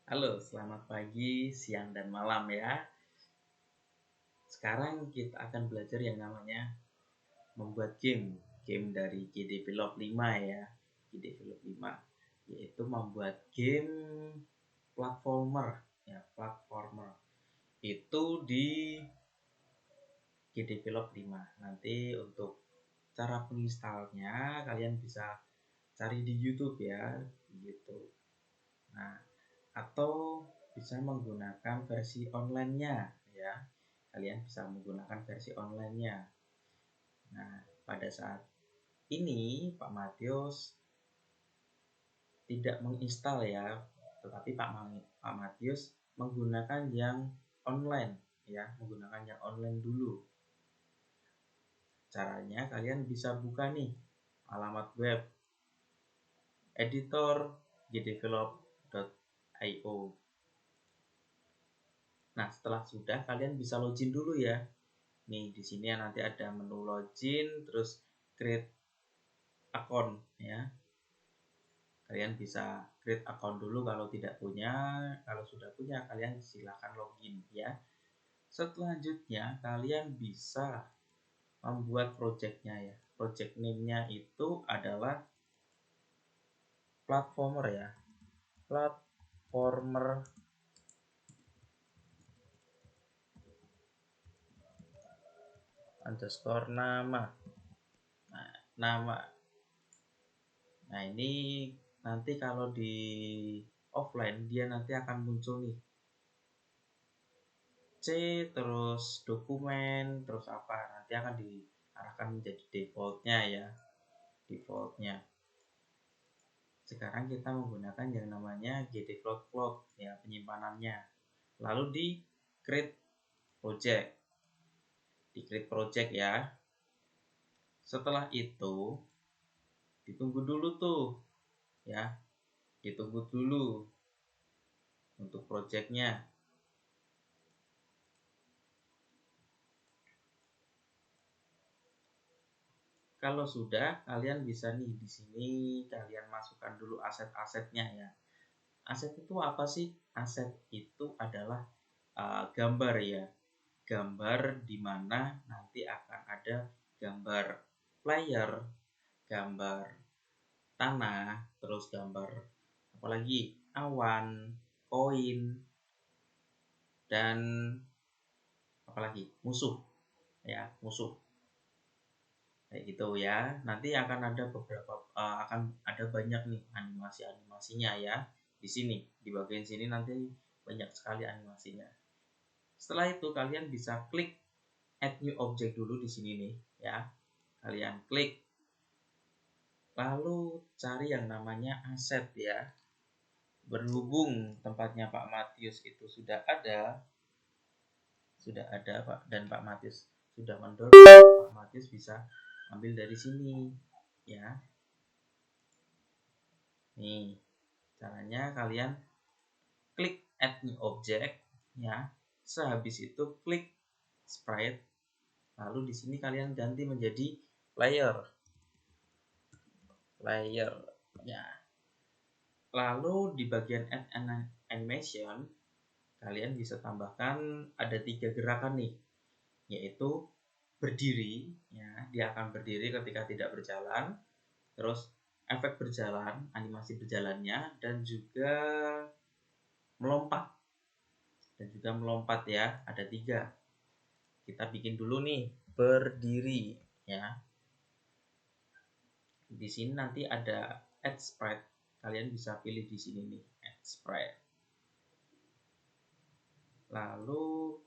Halo, selamat pagi, siang, dan malam ya. Sekarang kita akan belajar yang namanya membuat game. Game dari GDevelop 5 ya. GDevelop 5 yaitu membuat game platformer ya, platformer. Itu di GDevelop 5. Nanti untuk cara penginstalnya kalian bisa cari di YouTube ya, di YouTube. Nah, atau bisa menggunakan versi online-nya ya. Kalian bisa menggunakan versi online-nya. Nah, pada saat ini Pak Matius tidak menginstal ya, tetapi Pak Matius menggunakan yang online ya, menggunakan yang online dulu. Caranya kalian bisa buka nih alamat web editor gdevelop.io. Nah, setelah sudah kalian bisa login dulu ya. Nih, di sini nanti ada menu login, terus create account ya. Kalian bisa create account dulu kalau tidak punya. Kalau sudah punya, kalian silakan login ya. Selanjutnya, kalian bisa membuat projectnya ya. Project name-nya itu adalah platformer ya. Platformer underscore nama. Nama. Nah, ini nanti kalau di offline dia nanti akan muncul nih C terus dokumen terus apa, nanti akan diarahkan menjadi defaultnya ya, defaultnya. Sekarang kita menggunakan yang namanya gdevelop cloud ya, penyimpanannya. Lalu di create project, di create project ya. Setelah itu ditunggu dulu tuh ya, ditunggu dulu untuk projectnya. Kalau sudah, kalian bisa nih di sini kalian masukkan dulu aset-asetnya ya. Aset itu apa sih? Aset itu adalah gambar ya. Gambar di mana nanti akan ada gambar player, gambar tanah, terus gambar apalagi awan, koin, dan apalagi musuh ya, musuh. Kayak gitu ya. Nanti akan ada beberapa akan ada banyak nih animasinya ya. Di sini, di bagian sini nanti banyak sekali animasinya. Setelah itu kalian bisa klik add new object dulu di sini nih ya. Kalian klik, lalu cari yang namanya aset ya. Berhubung tempatnya Pak Matius itu sudah ada Pak, dan Pak Matius sudah mendownload, Pak Matius bisa ambil dari sini ya. Nih, caranya kalian klik add new object ya. Sehabis itu klik sprite. Lalu di sini kalian ganti menjadi layer ya. Lalu di bagian add animation kalian bisa tambahkan ada 3 gerakan nih, yaitu berdiri ya, dia akan berdiri ketika tidak berjalan, terus efek berjalan, animasi berjalannya, dan juga melompat ya, ada 3. Kita bikin dulu nih berdiri ya. Di sini nanti ada add sprite, kalian bisa pilih di sini nih add sprite. Lalu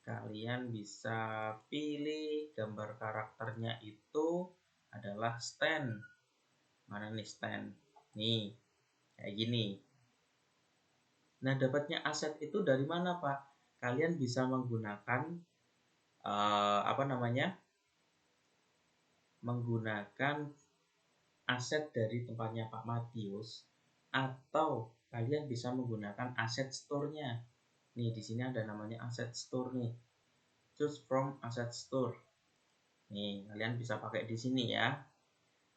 kalian bisa pilih gambar karakternya itu adalah stand. Mana nih stand? Nih, kayak gini. Nah, dapatnya aset itu dari mana, Pak? Kalian bisa menggunakan menggunakan aset dari tempatnya Pak Matius, atau kalian bisa menggunakan aset store-nya. Nih, di sini ada namanya aset store nih. Choose from asset store. Nih, kalian bisa pakai di sini ya.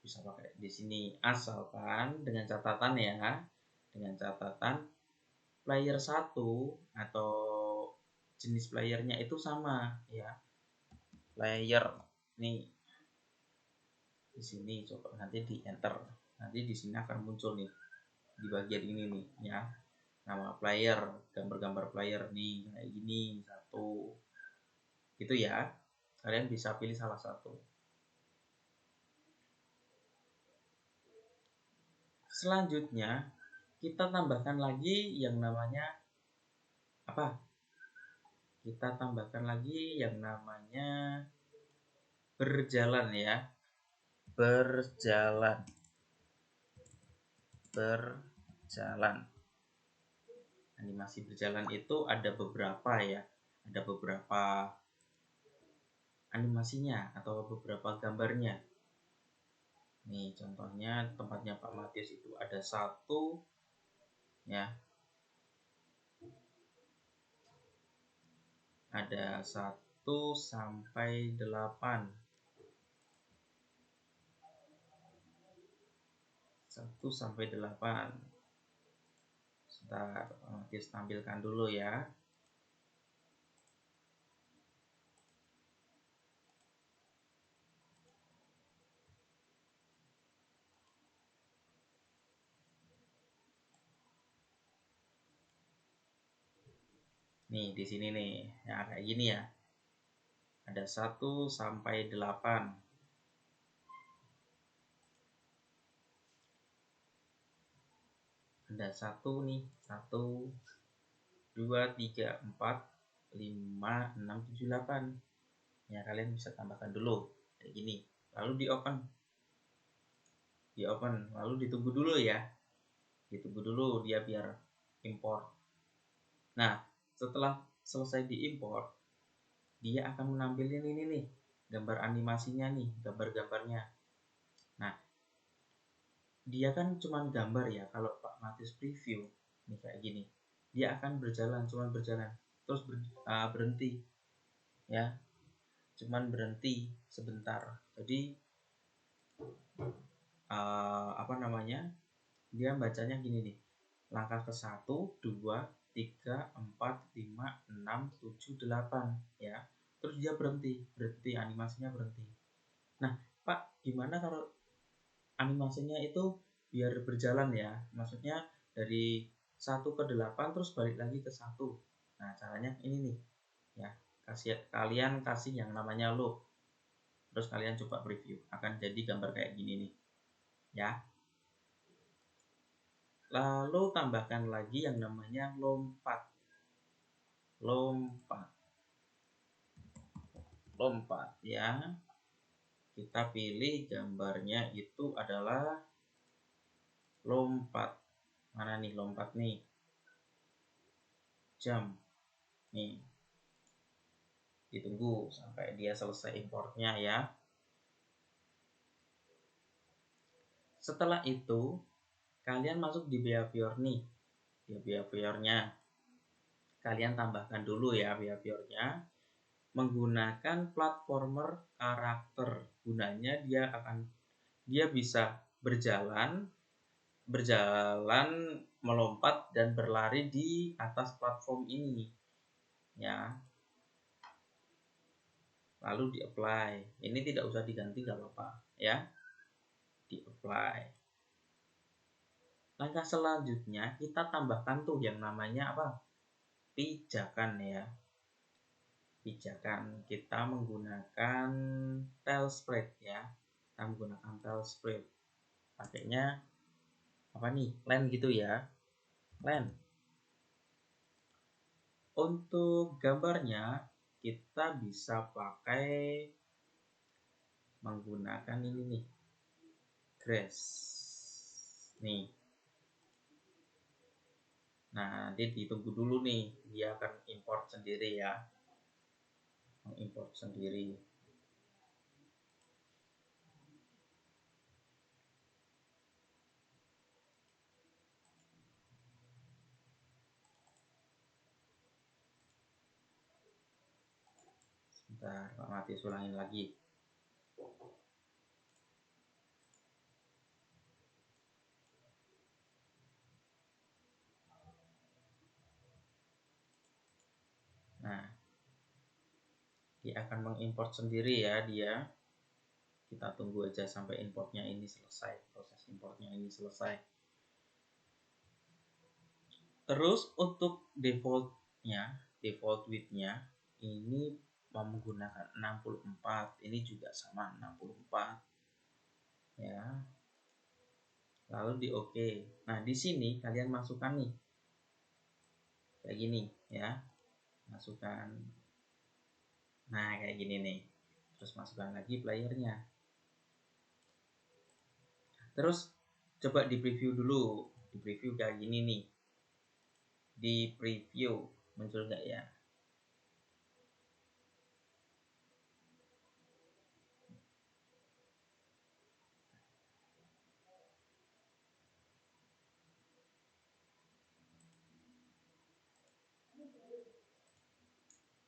bisa pakai di sini, asalkan dengan catatan ya, dengan catatan player 1 atau jenis playernya itu sama ya. Player nih di sini, coba nanti di enter, nanti di sini akan muncul nih di bagian ini nih ya, nama player, gambar-gambar player nih kayak gini satu gitu ya. Kalian bisa pilih salah satu. Selanjutnya kita tambahkan lagi yang namanya apa? Kita tambahkan lagi yang namanya berjalan ya. Berjalan. Berjalan. Animasi berjalan itu ada beberapa ya. Ada beberapa animasinya atau beberapa gambarnya. Nih contohnya tempatnya Pak Matius itu ada satu ya. Ada 1 sampai 8. 1 sampai 8. Sebentar, Matius tampilkan dulu ya. Nih di sini nih, ya kayak gini ya. Ada 1 sampai 8. Ada satu nih, 1, 2, 3, 4, 5, 6, 7, 8. Ya kalian bisa tambahkan dulu kayak gini. Lalu di open, lalu ditunggu dulu ya. Ditunggu dulu dia biar import. Nah, setelah selesai diimport, dia akan menampilkan ini nih, gambar animasinya nih, gambar-gambarnya. Nah, dia kan cuma gambar ya. Kalau Pak Matius preview nih kayak gini, dia akan berjalan, cuma berjalan, terus berhenti ya, cuman berhenti sebentar. Jadi apa namanya, dia bacanya gini nih, langkah ke 1, 2, 3, 4, 5, 6, 7, 8 ya, terus dia berhenti animasinya berhenti. Nah Pak, gimana kalau animasinya itu biar berjalan ya, maksudnya dari 1 ke 8 terus balik lagi ke 1. Nah caranya ini nih ya, kalian kasih yang namanya loop, terus kalian coba preview, akan jadi gambar kayak gini nih ya. Lalu tambahkan lagi yang namanya lompat. Lompat ya. Kita pilih gambarnya itu adalah lompat. Mana nih lompat nih? Jam. Nih. Ditunggu sampai dia selesai importnya ya. Setelah itu kalian masuk di behavior nih. Di behaviornya kalian tambahkan dulu ya behaviornya menggunakan platformer karakter. Gunanya dia bisa berjalan, melompat dan berlari di atas platform ini ya. Lalu di apply. Ini tidak usah diganti, gak apa-apa ya. Di apply. Langkah selanjutnya kita tambahkan tuh yang namanya apa? Pijakan ya. Pijakan kita menggunakan tile spread ya. Kita menggunakan tile spread. Pakainya apa nih? Line gitu ya. Line. Untuk gambarnya kita bisa pakai menggunakan ini nih, grass nih. Nah nanti ditunggu dulu nih, dia akan import sendiri ya, mengimport sendiri. Sebentar, Pak Matius ulangin lagi. Nah, dia akan mengimport sendiri ya dia. Kita tunggu aja sampai importnya ini selesai, proses importnya ini selesai. Terus untuk default widthnya ini menggunakan 64, ini juga sama 64 ya. Lalu di OK. Nah, di sini kalian masukkan nih kayak gini ya, masukkan. Nah, kayak gini nih. Terus masukkan lagi playernya. Terus coba di preview dulu, di preview kayak gini nih. Di preview muncul nggak ya?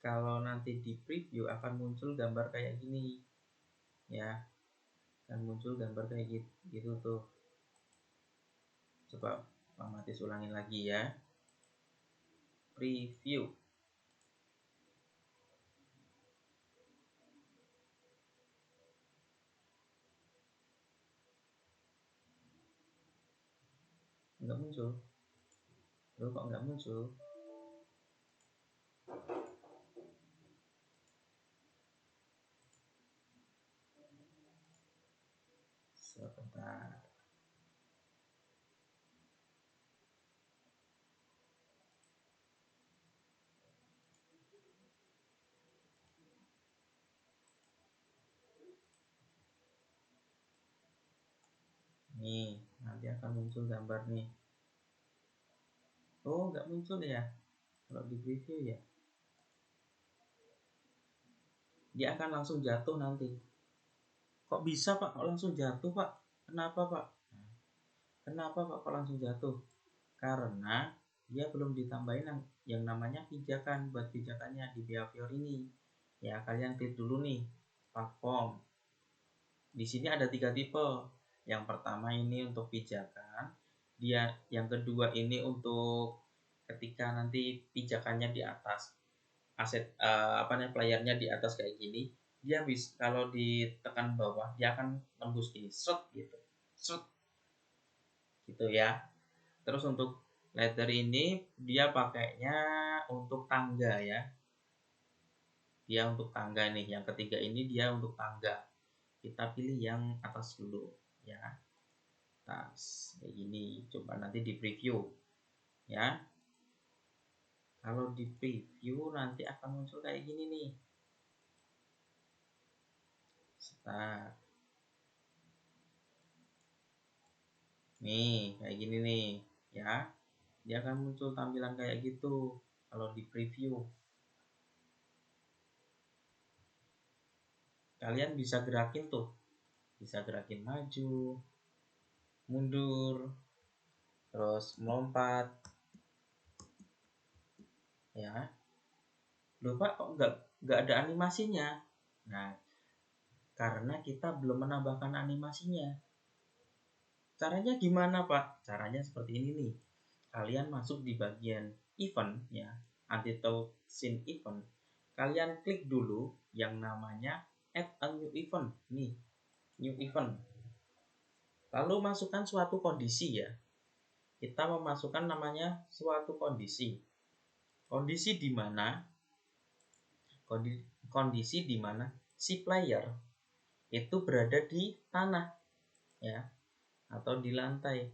Kalau nanti di preview akan muncul gambar kayak gini ya, akan muncul gambar kayak gitu tuh. Coba Bang Matis ulangin lagi ya, preview. Nggak muncul. Loh, kok nggak muncul? Sebentar. Nih, nanti akan muncul gambar nih. Oh, nggak muncul ya kalau di preview ya. Dia akan langsung jatuh nanti. Kok bisa Pak? Kok langsung jatuh Pak? Kenapa Pak? Kenapa Pak kok langsung jatuh? Karena dia belum ditambahin yang namanya pijakan. Buat pijakannya di behavior ini ya, kalian klik dulu nih platform. Di sini ada 3 tipe. Yang pertama ini untuk pijakan, yang kedua ini untuk ketika nanti pijakannya di atas aset playernya di atas kayak gini, dia bisa kalau ditekan bawah dia akan tembus gini, shot gitu, shot gitu ya. Terus untuk ladder ini dia pakainya untuk tangga ya, dia untuk tangga nih. Yang ketiga ini dia untuk tangga. Kita pilih yang atas dulu ya, atas kayak gini. Coba nanti di preview ya. Kalau di preview nanti akan muncul kayak gini nih. Start. Nih, kayak gini nih ya. Dia akan muncul tampilan kayak gitu kalau di preview. Kalian bisa gerakin tuh. Bisa gerakin maju, mundur, terus melompat. Ya. Loh Pak, kok nggak ada animasinya? Nah, karena kita belum menambahkan animasinya. Caranya gimana Pak? Caranya seperti ini nih. Kalian masuk di bagian event ya, untitled scene event. Kalian klik dulu yang namanya add a new event. Nih, new event. Lalu masukkan suatu kondisi ya. Kita memasukkan namanya suatu kondisi. Kondisi di mana? Kondisi di mana si player itu berada di tanah ya, atau di lantai.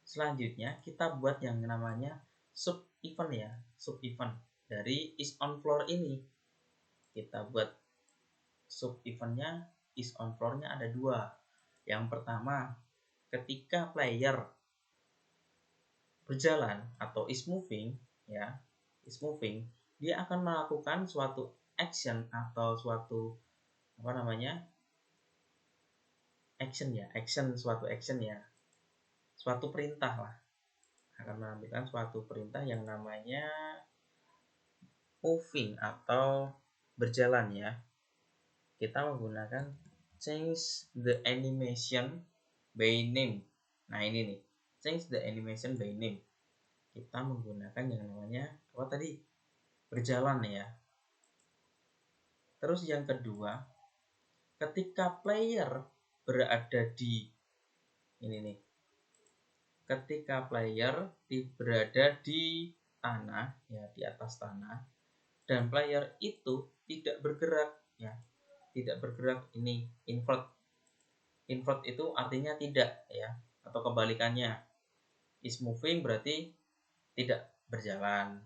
Selanjutnya kita buat yang namanya sub event ya, sub event dari is on floor ini. Kita buat sub eventnya is on floor-nya ada 2. Yang pertama, ketika player berjalan atau is moving ya, is moving, dia akan melakukan suatu action atau suatu suatu action ya, suatu perintah lah, akan menampilkan suatu perintah yang namanya moving atau berjalan ya. Kita menggunakan change the animation by name. Nah ini nih, change the animation by name. Kita menggunakan yang namanya apa tadi, berjalan ya. Terus yang kedua, ketika player berada di ini nih, ketika player berada di tanah ya, di atas tanah, dan player itu tidak bergerak ya, tidak bergerak, ini invert. Invert itu artinya tidak ya, atau kebalikannya, is moving berarti tidak berjalan.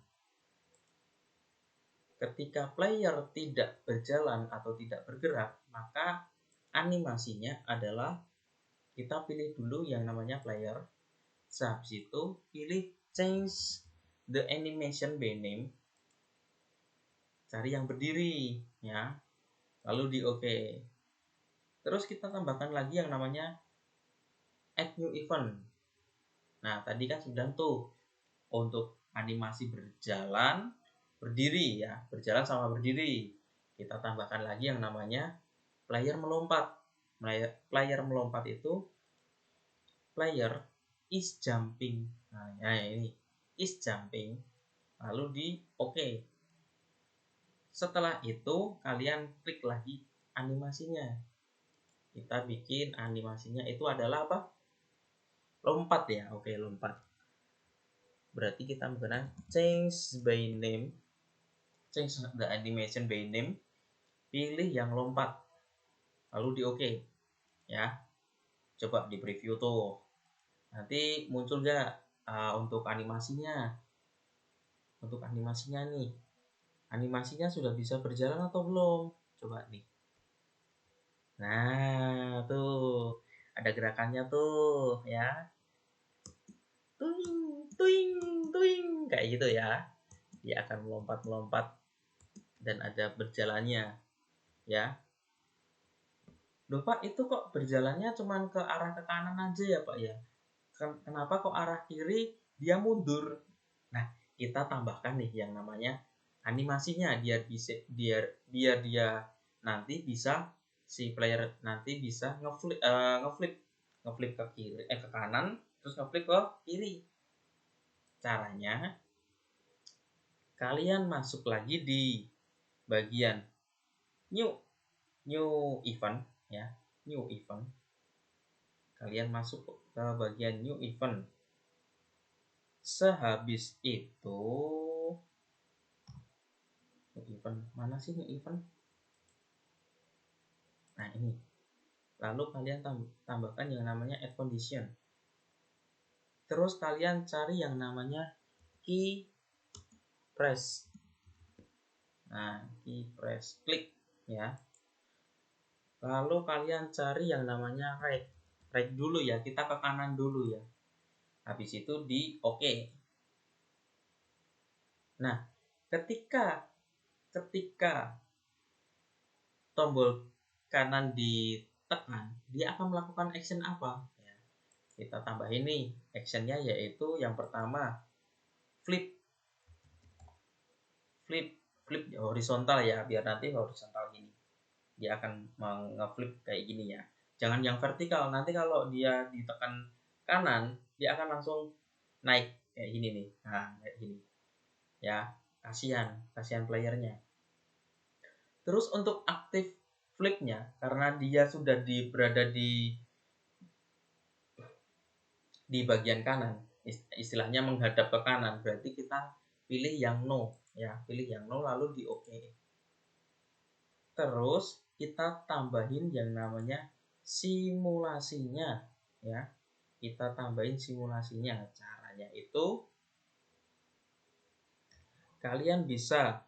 Ketika player tidak berjalan atau tidak bergerak, maka animasinya adalah kita pilih dulu yang namanya player. Habis itu pilih change the animation by name, cari yang berdiri ya, lalu di OK. Terus kita tambahkan lagi yang namanya add new event. Nah tadi kan sudah tuh untuk animasi berjalan, berdiri ya, berjalan sama berdiri. Kita tambahkan lagi yang namanya player melompat. Player melompat itu player is jumping. Nah, ya ini is jumping, lalu di OK. Setelah itu kalian klik lagi animasinya. Kita bikin animasinya itu adalah apa? Lompat ya. Oke, lompat. Berarti kita menggunakan change by name, change the animation by name, pilih yang lompat, lalu di OK ya. Coba di preview tuh, nanti muncul gak untuk animasinya. Untuk animasinya nih, animasinya sudah bisa berjalan atau belum? Coba nih. Nah tuh ada gerakannya tuh ya, tuing tuing tuing kayak gitu ya. Dia akan melompat dan ada berjalannya ya. Loh Pak, itu kok berjalannya cuman ke arah ke kanan aja ya Pak ya? Kenapa kok arah kiri dia mundur? Nah, kita tambahkan nih yang namanya animasinya, biar dia nanti bisa, si player nanti bisa ngeflip ke kiri, ke kanan, terus ngeflip ke kiri. Caranya kalian masuk lagi di bagian new event ya, new event. Kalian masuk ke bagian new event. Sehabis itu new event, mana sih new event? Nah ini. Lalu kalian tambahkan yang namanya add condition. Terus kalian cari yang namanya key press. Nah, key press, klik ya. Lalu kalian cari yang namanya right. Right dulu ya, kita ke kanan dulu ya. Habis itu di OK. Nah, ketika tombol kanan ditekan, dia akan melakukan action apa? Ya, kita tambah ini actionnya, yaitu yang pertama flip horizontal ya, biar nanti horizontal gini. Dia akan nge-flip kayak gini ya. Jangan yang vertikal, nanti kalau dia ditekan kanan, dia akan langsung naik kayak gini nih. Nah, kayak gini. Ya, kasihan playernya. Terus untuk aktif flipnya, karena dia sudah berada di bagian kanan, istilahnya menghadap ke kanan, berarti kita pilih yang no ya, pilih yang no lalu di OK. Terus kita tambahin yang namanya simulasinya ya. Kita tambahin simulasinya. Caranya itu kalian bisa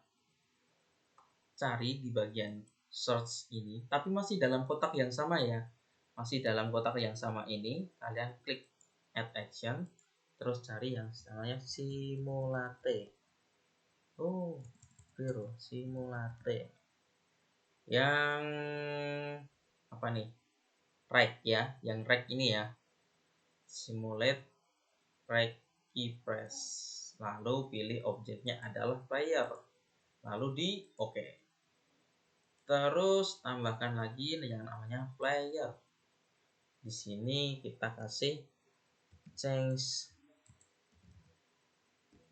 cari di bagian search ini, tapi masih dalam kotak yang sama ya. Masih dalam kotak yang sama ini, kalian klik add action, terus cari yang namanya simulate. Oh, biru simulate. Yang apa nih? Right ya, yang right ini ya. Simulate right key press. Lalu pilih objeknya adalah player. Lalu di OK. Terus tambahkan lagi yang namanya player. Di sini kita kasih change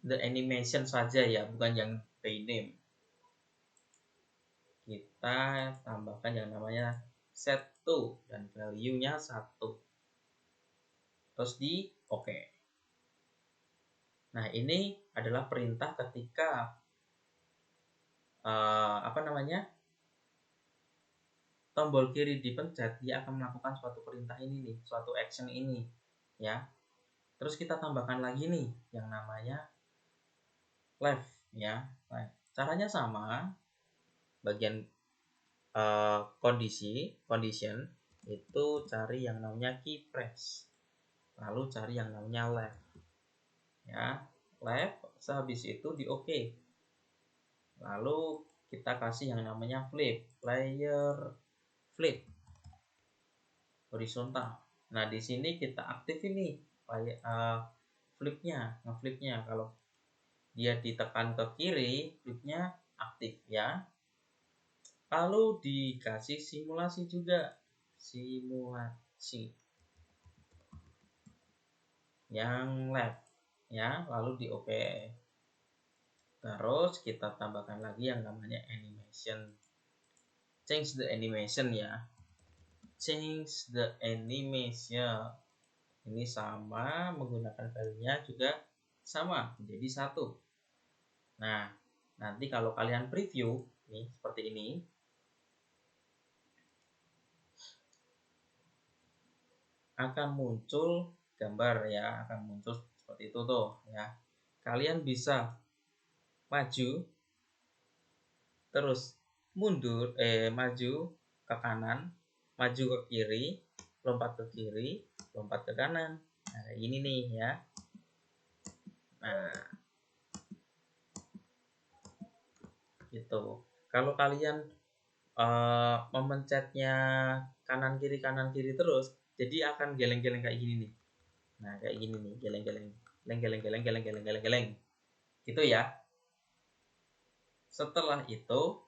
the animation saja ya, bukan yang by name. Kita tambahkan yang namanya set to dan value-nya 1. Terus di oke. Nah, ini adalah perintah ketika tombol kiri dipencet, dia akan melakukan suatu perintah ini nih, suatu action ini ya. Terus kita tambahkan lagi nih yang namanya left ya. Caranya sama, bagian condition itu cari yang namanya key press, lalu cari yang namanya left ya, left. Sehabis itu di oke, lalu kita kasih yang namanya flip, player flip horizontal. Nah, di sini kita aktif ini ngeflipnya. Kalau dia ditekan ke kiri, flipnya aktif ya. Lalu dikasih simulasi juga, simulasi yang left ya, lalu di oke. Terus kita tambahkan lagi yang namanya animation, change the animation ya, change the animation. Ini sama, menggunakan value-nya juga sama, menjadi 1. Nah, nanti kalau kalian preview nih seperti ini, akan muncul gambar ya, akan muncul seperti itu tuh ya. Kalian bisa maju, terus mundur, maju ke kanan, maju ke kiri, lompat ke kiri, lompat ke kanan. Nah, ini nih ya. Nah, gitu. Kalau kalian memencetnya kanan kiri terus, jadi akan geleng-geleng kayak gini nih. Nah, kayak gini nih, geleng-geleng, geleng-geleng, gitu ya. Setelah itu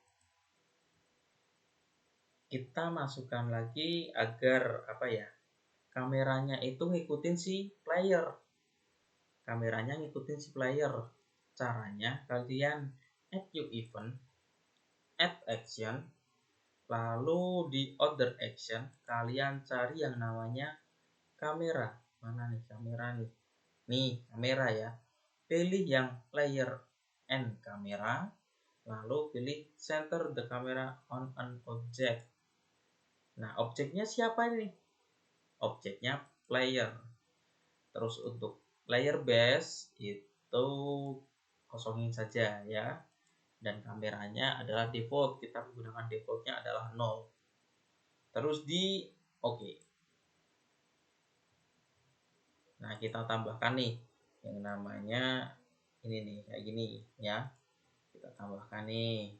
kita masukkan lagi agar kameranya itu ngikutin si player. Caranya kalian add new event, add action, lalu di order action kalian cari yang namanya kamera. Mana nih kamera nih? Nih kamera ya. Pilih yang player and kamera, lalu pilih center the camera on an object. Nah, objeknya siapa ini? Objeknya player. Terus untuk player base itu kosongin saja ya. Dan kameranya adalah default, kita menggunakan defaultnya adalah 0. Terus di oke. Nah, kita tambahkan nih yang namanya ini nih, kayak gini ya. Kita tambahkan nih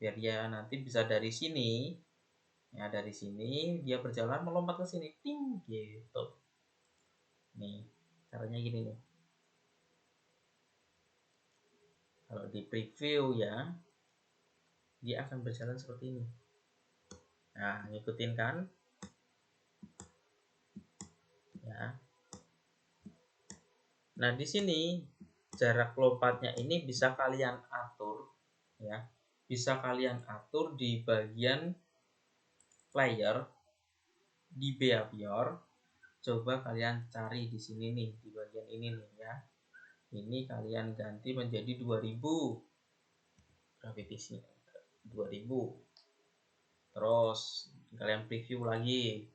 biar dia nanti bisa dari sini ya, dari sini dia berjalan melompat ke sini, ting gitu. Nih caranya gini nih. Kalau di preview ya, dia akan berjalan seperti ini. Nah, ngikutin kan ya. Nah, di sini jarak lompatnya ini bisa kalian atur ya, bisa kalian atur di bagian player, di behavior. Coba kalian cari di sini nih, di bagian ini nih ya. Ini kalian ganti menjadi 2000 gravitasnya, 2000. Terus kalian preview lagi,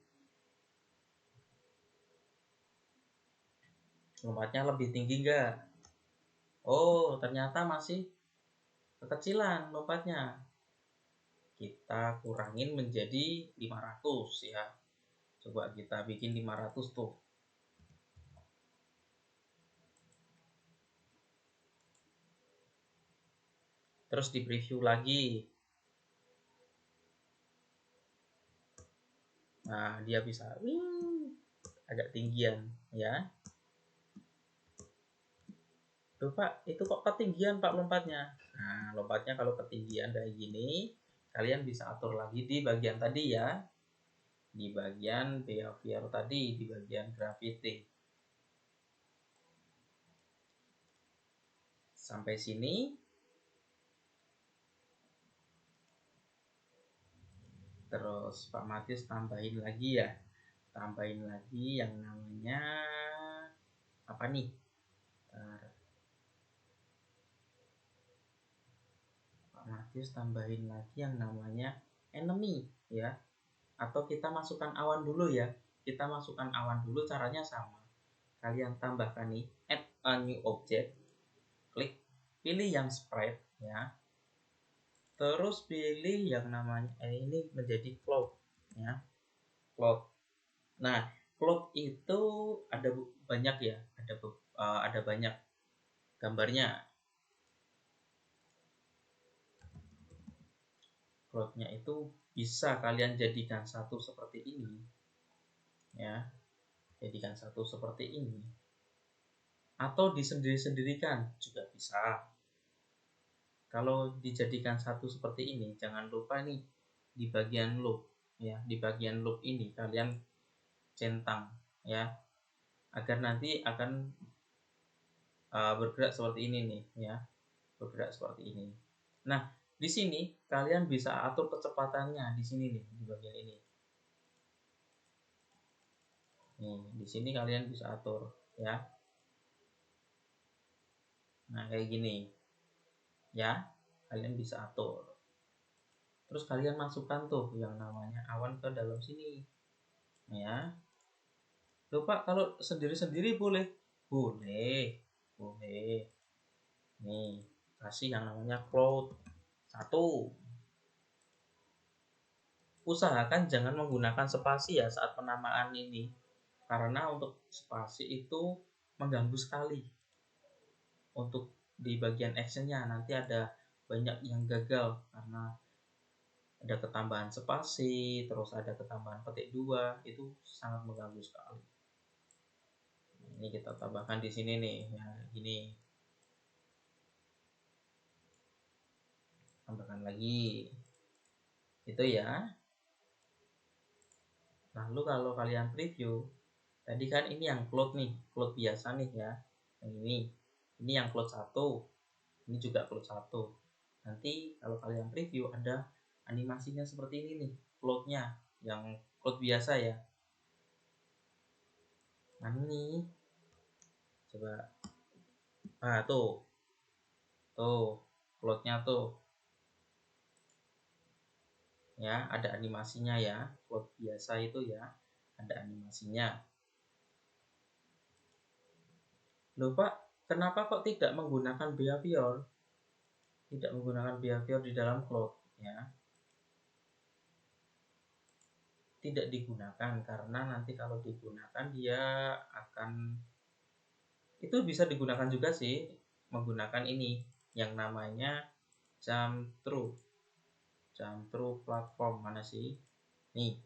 lompatnya lebih tinggi enggak? Oh, ternyata masih kekecilan lompatnya. Kita kurangin menjadi 500 ya. Coba kita bikin 500 tuh. Terus di preview lagi. Nah, dia bisa agak tinggian ya. Tuh Pak, itu kok ketinggian Pak lompatnya. Nah, lompatnya kalau ketinggian kayak gini, kalian bisa atur lagi di bagian tadi ya. Di bagian behavior tadi, di bagian gravity. Sampai sini. Terus Pak Matius tambahin lagi ya. Tambahin lagi yang namanya apa nih? Pak Matius tambahin lagi yang namanya enemy ya. Atau kita masukkan awan dulu ya. Kita masukkan awan dulu, caranya sama. Kalian tambahkan nih add a new object. Klik, pilih yang spread ya. Terus pilih yang namanya ini menjadi cloud ya. Cloud. Nah, cloud itu ada banyak ya, ada banyak gambarnya. Cloudnya itu bisa kalian jadikan satu seperti ini ya, jadikan satu seperti ini, atau disendiri-sendirikan juga bisa. Kalau dijadikan satu seperti ini, jangan lupa nih di bagian loop ya, di bagian loop ini kalian centang ya, agar nanti akan bergerak seperti ini nih ya, bergerak seperti ini. Nah, di sini kalian bisa atur kecepatannya di sini nih, di bagian ini. Nih, di sini kalian bisa atur ya. Nah, kayak gini. Ya, kalian bisa atur. Terus kalian masukkan tuh yang namanya awan ke dalam sini. Ya. Lupa kalau sendiri-sendiri boleh. Boleh. Boleh. Nih, kasih yang namanya cloud 1. Usahakan jangan menggunakan spasi ya saat penamaan ini. Karena untuk spasi itu mengganggu sekali. Untuk di bagian actionnya nanti ada banyak yang gagal karena ada ketambahan spasi, terus ada ketambahan petik 2, itu sangat mengganggu sekali. Ini kita tambahkan di sini nih, ya gini. Tambahkan lagi. Itu ya. Lalu kalau kalian preview, tadi kan ini yang cloud nih, cloud biasa nih ya. Yang ini. Ini yang cloud 1. Ini juga cloud 1. Nanti kalau kalian preview ada animasinya seperti ini nih, cloudnya yang cloud biasa ya. Nah ini coba, nah tuh cloudnya tuh ya, ada animasinya ya. Cloud biasa itu ya ada animasinya. Loh Pak, kenapa kok tidak menggunakan behavior? Tidak menggunakan behavior di dalam cloud ya. Tidak digunakan karena nanti kalau digunakan dia akan, itu bisa digunakan juga sih, menggunakan ini yang namanya jump through platform. Mana sih nih,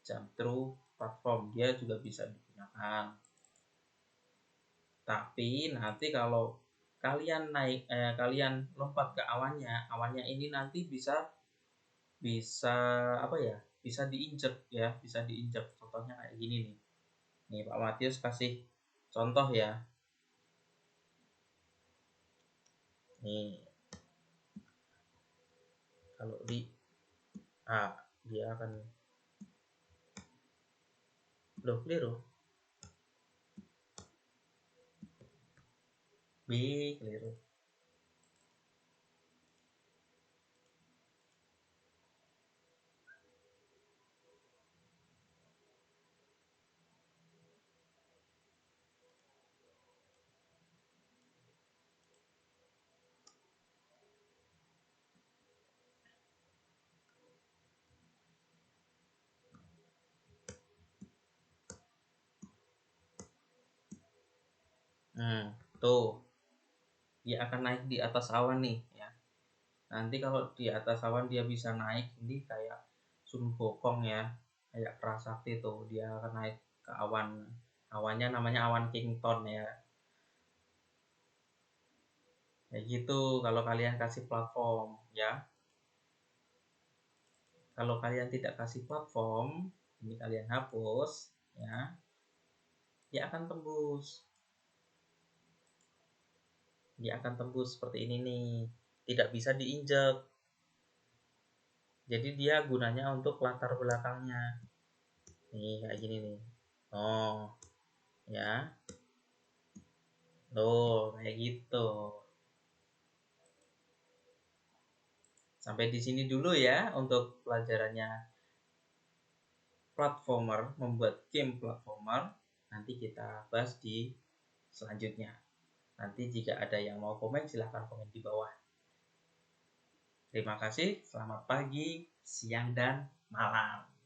jump through platform, dia juga bisa digunakan. Tapi nanti kalau kalian kalian lompat ke awannya ini nanti bisa apa ya, bisa diinjek ya, bisa diinjek. Contohnya kayak gini nih. Nih Pak Matius kasih contoh ya. Nih, kalau dia akan keliru. B keliru. Tuh dia akan naik di atas awan nih ya. Nanti kalau di atas awan dia bisa naik ini kayak Sun Gokong ya, kayak Prasakti tuh, dia akan naik ke awan. Awannya namanya awan Kington ya. Kayak gitu kalau kalian kasih platform ya. Kalau kalian tidak kasih platform, ini kalian hapus ya, dia akan tembus. Dia akan tembus seperti ini nih. Tidak bisa diinjek. Jadi dia gunanya untuk latar belakangnya. Nih kayak gini nih. Oh, ya. Tuh, kayak gitu. Sampai di sini dulu ya untuk pelajarannya platformer, membuat game platformer. Nanti kita bahas di selanjutnya. Nanti jika ada yang mau komen, silahkan komen di bawah. Terima kasih, selamat pagi, siang, dan malam.